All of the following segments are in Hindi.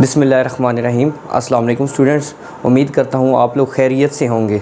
बिस्मिल्लाहिर्रहमानिर्रहीम। अस्सलाम वालेकुम स्टूडेंट्स, उम्मीद करता हूँ आप लोग खैरियत से होंगे।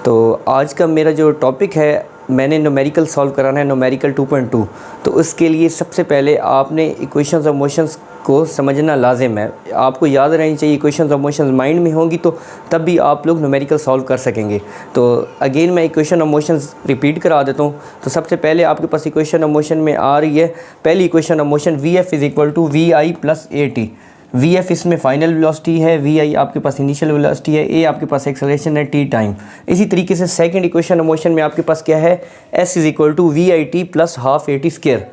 तो आज का मेरा जो टॉपिक है, मैंने न्यूमेरिकल सॉल्व कराना है, न्यूमेरिकल 2.2। तो उसके लिए सबसे पहले आपने इक्वेशंस और मोशंस को समझना लाजिम है। आपको याद रहनी चाहिए, इक्वेशंस और मोशंस माइंड में होंगी तो तब भी आप लोग न्यूमेरिकल सॉल्व कर सकेंगे। तो अगेन मैं इक्वेशन और मोशंस रिपीट करा देता हूँ। तो सबसे पहले आपके पास इक्वेशन और मोशन में आ रही है, पहली इक्वेशन और motion VF is equal to VI plus AT। VF इसमें फाइनल वेलोसिटी है, VI आपके पास इनिशियल वेलोसिटी है, A आपके पास एक्सेलरेशन है, T टाइम। इसी तरीके से सेकंड इक्वेशन ऑफ मोशन में आपके पास क्या है, S is equal to VIT plus half AT square.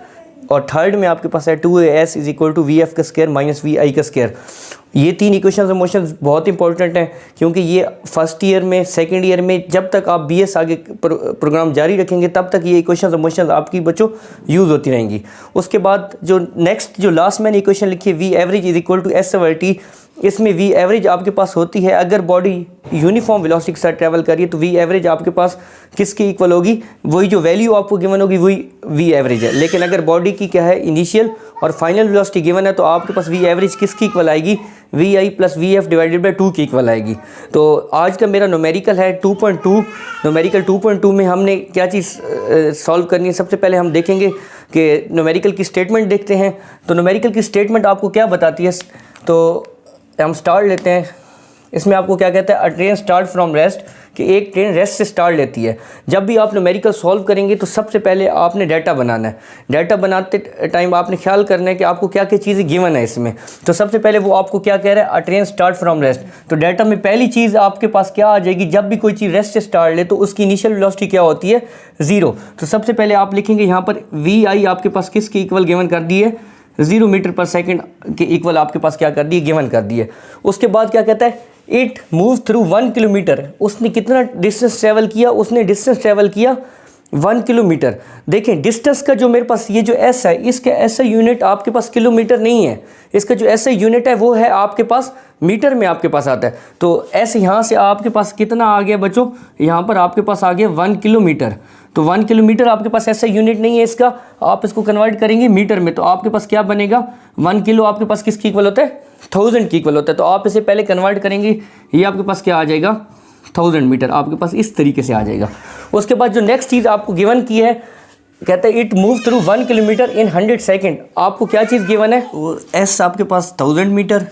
और थर्ड में आपके पास है 2AS is equal to VF का स्क्वायर माइनस VI का स्क्वायर। ये तीन इक्वेशन ऑफ मोशन बहुत इंपॉर्टेंट हैं, क्योंकि ये फर्स्ट ईयर में, सेकंड ईयर में, जब तक आप BS आगे प्रोग्राम जारी रखेंगे तब तक ये इक्वेशन ऑफ मोशन आपकी बच्चों यूज़ होती रहेंगी। उसके बाद जो नेक्स्ट जो लास्ट मैंने इक्वेशन लिखी है, V average is equal to S/T। इसमें V एवरेज आपके पास होती है, अगर बॉडी यूनिफॉर्म वेलोसिटी के साथ ट्रैवल कर रही है तो V एवरेज आपके पास किसके इक्वल होगी, वही जो वैल्यू आपको गिवन होगी वही V एवरेज है। लेकिन अगर बॉडी की क्या है, इनिशियल और फाइनल वेलोसिटी गिवन है, तो आपके पास V एवरेज किसकी इक्वल आएगी, VI plus VF divided by 2 की इक्वल आएगी। तो आज का मेरा न्यूमेरिकल है 2.2। न्यूमेरिकल 2.2 में हमने क्या चीज़ सॉल्व करनी है, सबसे पहले हम देखेंगे कि न्यूमेरिकल की स्टेटमेंट देखते हैं। तो न्यूमेरिकल की स्टेटमेंट आपको क्या बताती है, तो हम स्टार्ट लेते हैं। इसमें आपको क्या कहता है, अ ट्रेन स्टार्ट फ्रॉम रेस्ट, कि एक ट्रेन रेस्ट से स्टार्ट लेती है। जब भी आप न्यूमेरिकल सॉल्व करेंगे तो सबसे पहले आपने डाटा बनाना है। डाटा बनाते टाइम आपने ख्याल करना है कि आपको क्या क्या चीज़ें गिवन है इसमें। तो सबसे पहले वो आपको क्या कह रहा है, अ ट्रेन स्टार्ट फ्रॉम रेस्ट। तो डाटा में पहली चीज़ आपके पास क्या आ जाएगी, जब भी कोई चीज़ रेस्ट से स्टार्ट ले तो उसकी इनिशियल वेलोसिटी क्या होती है, 0। तो सबसे पहले आप लिखेंगे यहाँ पर VI आपके पास किसके इक्वल गिवन कर दी है, 0 मीटर पर सेकेंड के इक्वल आपके पास क्या कर दिए, गिवन कर दिए। उसके बाद क्या कहता है, इट मूव थ्रू 1 किलोमीटर। उसने कितना डिस्टेंस ट्रैवल किया, उसने डिस्टेंस ट्रैवल किया 1 किलोमीटर। देखें डिस्टेंस का जो मेरे पास ये जो S है, इसका SI यूनिट आपके पास किलोमीटर नहीं है, इसका जो SI यूनिट है वो है आपके पास मीटर में आपके पास आता है। तो S यहाँ से आपके पास कितना आ गया बच्चों, यहाँ पर आपके पास आ गया 1 किलोमीटर। तो 1 किलोमीटर आपके पास SI यूनिट नहीं है इसका, आप इसको कन्वर्ट करेंगे मीटर में, तो आपके पास क्या बनेगा, 1 किलो आपके पास किसकी इक्वल होता है, 1000 की इक्वल होता है। तो आप इसे पहले कन्वर्ट करेंगे, ये आपके पास क्या आ जाएगा, 1000 मीटर आपके पास इस तरीके से आ जाएगा। उसके बाद जो नेक्स्ट चीज़ आपको गिवन की है, कहता है it move through 1 kilometre in 100 second. आपको क्या चीज़ गिवन है, वो S आपके पास 1000 मीटर।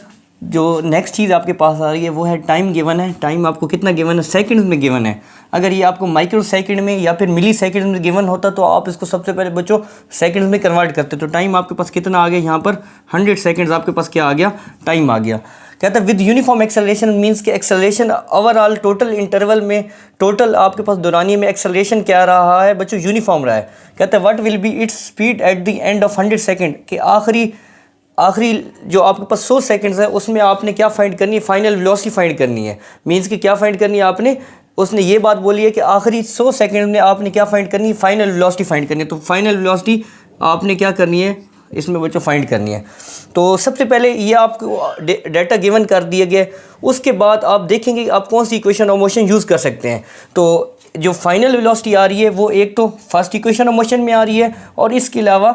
जो नेक्स्ट चीज़ आपके पास आ रही है वो है टाइम गिवन है। टाइम आपको कितना गिवन है, सेकंड्स में गिवन है। अगर ये आपको माइक्रो सेकंड में या फिर मिली सेकंड में गिवन होता तो आप इसको सबसे पहले बच्चों सेकंड्स में कन्वर्ट करते। तो टाइम आपके पास कितना आ गया, यहाँ पर 100 सेकंड्स आपके पास क्या आ गया, टाइम आ गया। कहता है विद यूनिफॉर्म एक्सेलरेशन मीन्स कि एक्सेलरेशन ओवरऑल टोटल इंटरवल में, टोटल आपके पास दौरानिये में एक्सेलरेशन क्या रहा है बच्चों, यूनिफॉर्म रहा है। कहता है what will be its speed at the end of 100 second, कि आखिरी जो आपके पास 100 सेकंड्स है उसमें आपने क्या फाइंड करनी है, फाइनल वेलोसिटी फाइंड करनी है। मीन्स कि क्या फाइंड करनी है आपने, उसने ये बात बोली है कि आखिरी 100 सेकंड में आपने क्या फाइंड करनी है, फाइनल वेलोसिटी फाइंड करनी है। तो फाइनल वेलोसिटी आपने क्या करनी है इसमें बच्चों, फाइंड करनी है। तो सबसे पहले ये आपको डाटा गिवन कर दिया गया। उसके बाद आप देखेंगे आप कौन सी इक्वेशन ऑफ मोशन यूज़ कर सकते हैं। तो जो फाइनल वेलोसिटी आ रही है वो एक तो फर्स्ट इक्वेशन ऑफ मोशन में आ रही है, और इसके अलावा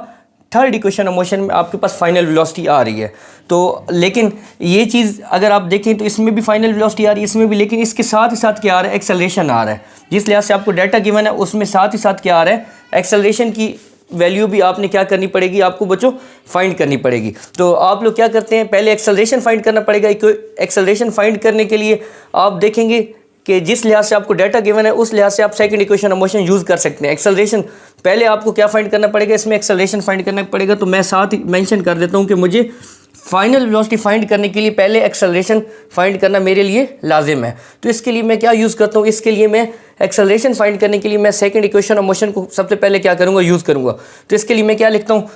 थर्ड इक्वेशन ऑफ मोशन में आपके पास फाइनल वेलोसिटी आ रही है। तो लेकिन ये चीज़ अगर आप देखें तो इसमें भी फाइनल वेलोसिटी आ रही है, इसमें भी, लेकिन इसके साथ ही साथ क्या आ रहा है, एक्सेलरेशन आ रहा है। जिस लिहाज से आपको डाटा गिवन है उसमें साथ ही साथ क्या आ रहा है, एक्सेलरेशन की वैल्यू भी आपने क्या करनी पड़ेगी, आपको बच्चों फाइंड करनी पड़ेगी। तो आप लोग क्या करते हैं, पहले एक्सेलरेशन फाइंड करना पड़ेगा। एक्सेलरेशन फाइंड करने के लिए आप देखेंगे कि जिस लिहाज से आपको डाटा गिवन है उस लिहाज से आप second equation of motion use कर सकते हैं। एक्सेलरेशन पहले आपको क्या फाइंड करना पड़ेगा, इसमें एक्सेलरेशन फाइंड करना पड़ेगा। तो मैं साथ ही मेंशन कर देता हूं कि मुझे फाइनल वेलोसिटी फाइंड करने के लिए पहले एक्सेलरेशन फाइंड करना मेरे लिए लाजिम है। तो इसके लिए मैं क्या यूज़ करता हूँ, इसके लिए मैं एक्सेलरेशन फाइंड करने के लिए मैं सेकंड इक्वेशन ऑफ मोशन को सबसे पहले क्या करूँगा, यूज़ करूँगा। तो इसके लिए मैं क्या लिखता हूँ,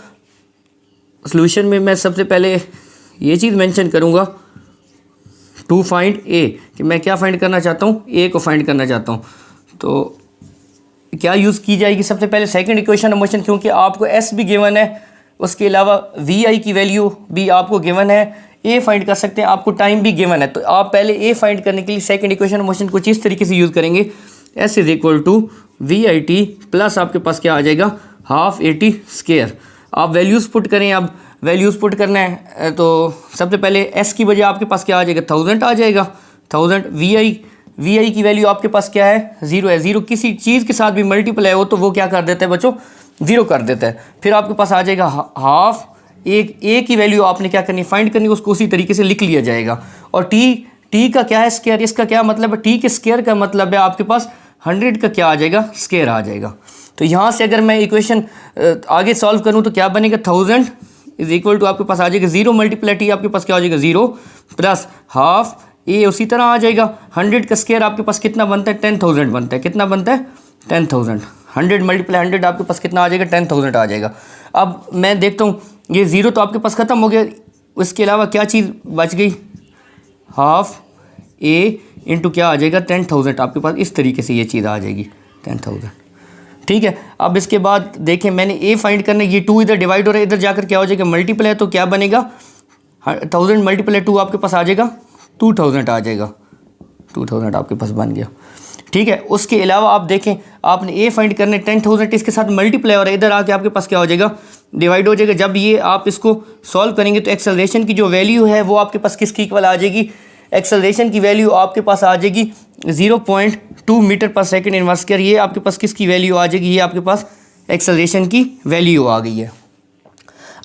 सोल्यूशन में मैं सबसे पहले ये चीज़ मेंशन करूँगा, टू फाइंड ए, कि मैं क्या फाइंड करना चाहता हूँ, ए को फाइंड करना चाहता हूँ। तो क्या यूज़ की जाएगी, सबसे पहले सेकंड इक्वेशन ऑफ मोशन, क्योंकि आपको एस भी गिवन है, उसके अलावा वी आई की वैल्यू भी आपको गिवन है, ए फाइंड कर सकते हैं, आपको टाइम भी गिवन है। तो आप पहले ए फाइंड करने के लिए सेकंड इक्वेशन मोशन कुछ इस तरीके से यूज़ करेंगे, S is equal to V I T plus आपके पास क्या आ जाएगा हाफ ए टी स्केयर। आप वैल्यूज़ पुट करें, अब वैल्यूज़ पुट करना है तो सबसे पहले एस की वजह आपके पास क्या आ जाएगा 1000 आ जाएगा 1000। वी आई की वैल्यू आपके पास क्या है 0 है। 0 किसी चीज़ के साथ भी मल्टीप्लाई हो तो वो क्या कर देता है बच्चों 0 कर देता है। फिर आपके पास आ जाएगा हाफ, ए की वैल्यू आपने क्या करनी फाइंड करनी, उसको उसी तरीके से लिख लिया जाएगा। और टी का क्या है स्केयर, इसका क्या मतलब है, टी के स्केयर का मतलब है आपके पास 100 का क्या आ जाएगा स्केयर आ जाएगा। तो यहाँ से अगर मैं इक्वेशन आगे सॉल्व करूँ तो क्या बनेगा 1000 इज इक्वल टू आपके पास आ जाएगा 0 मल्टीप्लाई टी आपके पास क्या हो जाएगा 0 प्लस हाफ ए उसी तरह आ जाएगा। 100 का स्केयर आपके पास कितना बनता है 10,000 बनता है, कितना बनता है 10,000। 100 मल्टीप्लाई 100 आपके पास कितना आ जाएगा 10,000 आ जाएगा। अब मैं देखता हूँ ये 0 तो आपके पास ख़त्म हो गया, उसके अलावा क्या चीज़ बच गई हाफ ए इंटू क्या आ जाएगा 10,000 आपके पास, इस तरीके से ये चीज़ आ जाएगी 10,000। ठीक है, अब इसके बाद देखें मैंने ए फाइंड करना, ये 2 इधर डिवाइड हो रहा है, इधर जाकर क्या हो जाएगा मल्टीप्लाई, तो क्या बनेगा 1000 मल्टीप्लाई 2 आपके पास आ जाएगा 2000 आ जाएगा, 2000 आपके पास बन गया। ठीक है, उसके अलावा आप देखें आपने ए फाइंड करने 10,000 इसके साथ मल्टीप्लाई हो रहा है, इधर आके आपके पास क्या हो जाएगा डिवाइड हो जाएगा। जब ये आप इसको सॉल्व करेंगे तो एक्सेलरेशन की जो वैल्यू है वो आपके पास किसकी इक्वल आ जाएगी, एक्सेलरेशन की वैल्यू आपके पास आ जाएगी 0.2 मीटर पर सेकेंड इनवर्स स्क्वायर। ये आपके पास किसकी वैल्यू आ जाएगी, ये आपके पास एक्सेलरेशन की वैल्यू आ गई है।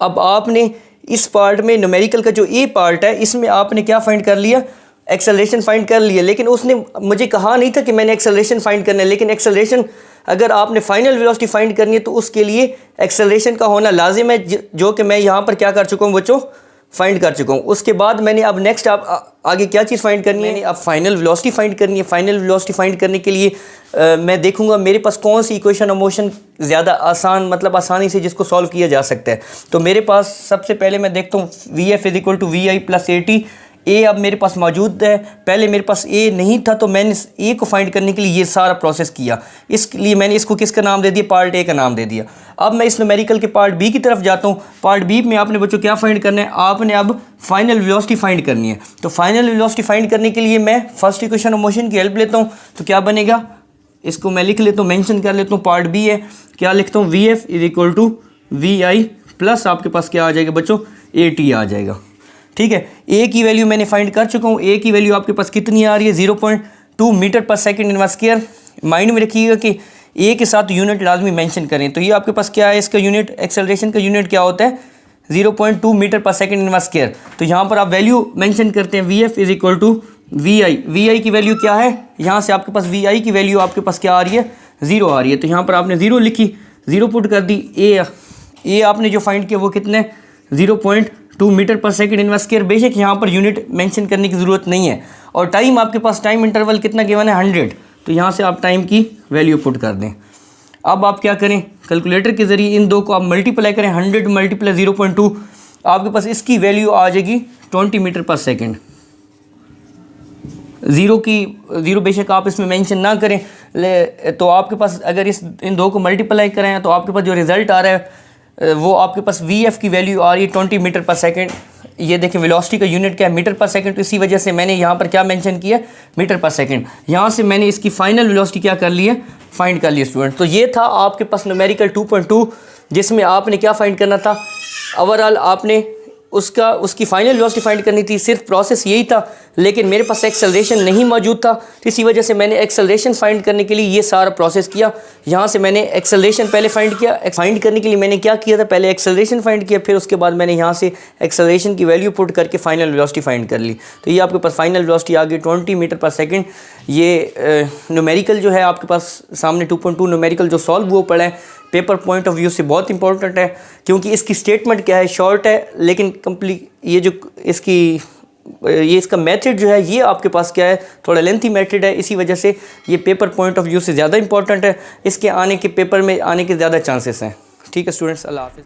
अब आपने इस पार्ट में न्यूमेरिकल का जो ए पार्ट है इसमें आपने क्या फाइंड कर लिया एक्सेलरेशन फाइंड कर लिया, लेकिन उसने मुझे कहा नहीं था कि मैंने एक्सेलरेशन फाइंड करना है। लेकिन एक्सेलरेशन अगर आपने फाइनल वेलोसिटी फाइंड करनी है तो उसके लिए एक्सेलरेशन का होना लाजिम है, जो कि मैं यहाँ पर क्या कर चुका हूँ बच्चों फाइंड कर चुका हूँ। उसके बाद मैंने अब नेक्स्ट आप आगे क्या चीज़ फाइंड करनी है, अब फाइनल वेलोसिटी फाइंड करनी है। फाइनल वेलोसिटी फाइंड करने के लिए मैं देखूंगा मेरे पास कौन सी इक्वेशन ऑफ मोशन ज़्यादा आसान मतलब आसानी से जिसको सॉल्व किया जा सकता है। तो मेरे पास सबसे पहले मैं देखता हूँ V F is equal to V I plus A T. ए अब मेरे पास मौजूद है, पहले मेरे पास ए नहीं था तो मैंने ए को फाइंड करने के लिए ये सारा प्रोसेस किया, इसलिए मैंने इसको किसका नाम दे दिया पार्ट ए का नाम दे दिया। अब मैं इस न्यूमेरिकल के पार्ट बी की तरफ जाता हूँ। पार्ट बी में आपने बच्चों क्या फाइंड करना है, आपने अब फाइनल वेलोसिटी फाइंड करनी है। तो फाइनल वेलोसिटी फाइंड करने के लिए मैं फर्स्ट इक्वेशन ऑफ मोशन की हेल्प लेता हूँ। तो क्या बनेगा, इसको मैं लिख लेता हूँ, मेंशन कर लेता हूँ, पार्ट बी है, क्या लिखता हूँ V F is equal to V I plus आपके पास क्या आ जाएगा बच्चों ए टी आ जाएगा। ठीक है, ए की वैल्यू मैंने फाइंड कर चुका हूँ। ए की वैल्यू आपके पास कितनी आ रही है 0.2 मीटर पर सेकेंड इनवर्स स्क्वायर। माइंड में रखिएगा कि ए के साथ यूनिट लाजमी मेंशन करें। तो ये आपके पास क्या है, इसका यूनिट एक्सेलरेशन का यूनिट क्या होता है 0.2 मीटर पर सेकेंड इनवर्स स्क्वायर। तो यहाँ पर आप वैल्यू मेंशन करते हैं V F is equal to V I की वैल्यू क्या है, यहाँ से आपके पास वी आई की वैल्यू आपके पास क्या आ रही है 0 आ रही है। तो यहाँ पर आपने 0 लिखी, 0 पुट कर दी। ए आपने जो फाइंड किया वो कितने 0.2 मीटर पर सेकेंड इनवर्स स्क्वायर। बेशक यहाँ पर यूनिट मेंशन करने की ज़रूरत नहीं है। और टाइम आपके पास टाइम इंटरवल कितना गिवन है 100, तो यहाँ से आप टाइम की वैल्यू पुट कर दें। अब आप क्या करें, कैलकुलेटर के ज़रिए इन दो को आप मल्टीप्लाई करें, 100 मल्टीप्लाई 0.2 आपके पास इसकी वैल्यू आ जाएगी 20 मीटर पर सेकेंड। ज़ीरो बेशक आप इसमें मेंशन ना करें तो आपके पास अगर इन दो को मल्टीप्लाई करें तो आपके पास जो रिज़ल्ट आ रहा है वो आपके पास वी एफ की वैल्यू आ रही है 20 मीटर पर सेकेंड। ये देखें वेलोसिटी का यूनिट क्या है मीटर पर सेकेंड, तो इसी वजह से मैंने यहाँ पर क्या मेंशन किया मीटर पर सेकेंड। यहाँ से मैंने इसकी फाइनल वेलोसिटी क्या कर ली है फाइंड कर लिया स्टूडेंट। तो ये था आपके पास न्यूमेरिकल 2.2 जिसमें आपने क्या फाइंड करना था, ओवरऑल आपने उसकी फाइनल वेलोसिटी फाइंड करनी थी। सिर्फ प्रोसेस यही था, लेकिन मेरे पास एक्सेलरेशन नहीं मौजूद था, तो इसी वजह से मैंने एक्सेलरेशन फाइंड करने के लिए ये सारा प्रोसेस किया। यहाँ से मैंने एक्सेलरेशन पहले फाइंड किया, फाइंड करने के लिए मैंने क्या किया था पहले एक्सेलरेशन फाइंड किया, फिर उसके बाद मैंने यहाँ से एक्सेलरेशन की वैल्यू पुट करके फाइनल वेलोसिटी फाइंड कर ली। तो ये आपके पास फाइनल वेलोसिटी आ गई 20 मीटर पर सेकेंड। ये न्यूमेरिकल जो है आपके पास सामने 2.2 न्यूमेरिकल जो सॉल्व हुआ पड़ा है पेपर पॉइंट ऑफ व्यू से बहुत इंपॉर्टेंट है, क्योंकि इसकी स्टेटमेंट क्या है शॉर्ट है लेकिन कंप्लीट ये जो इसका मेथड जो है ये आपके पास क्या है थोड़ा लेंथी मेथड है, इसी वजह से ये पेपर पॉइंट ऑफ व्यू से ज़्यादा इंपॉर्टेंट है, इसके आने के पेपर में आने के ज़्यादा चांसेस हैं। ठीक है स्टूडेंट्स, अल्लाह हाफिज़।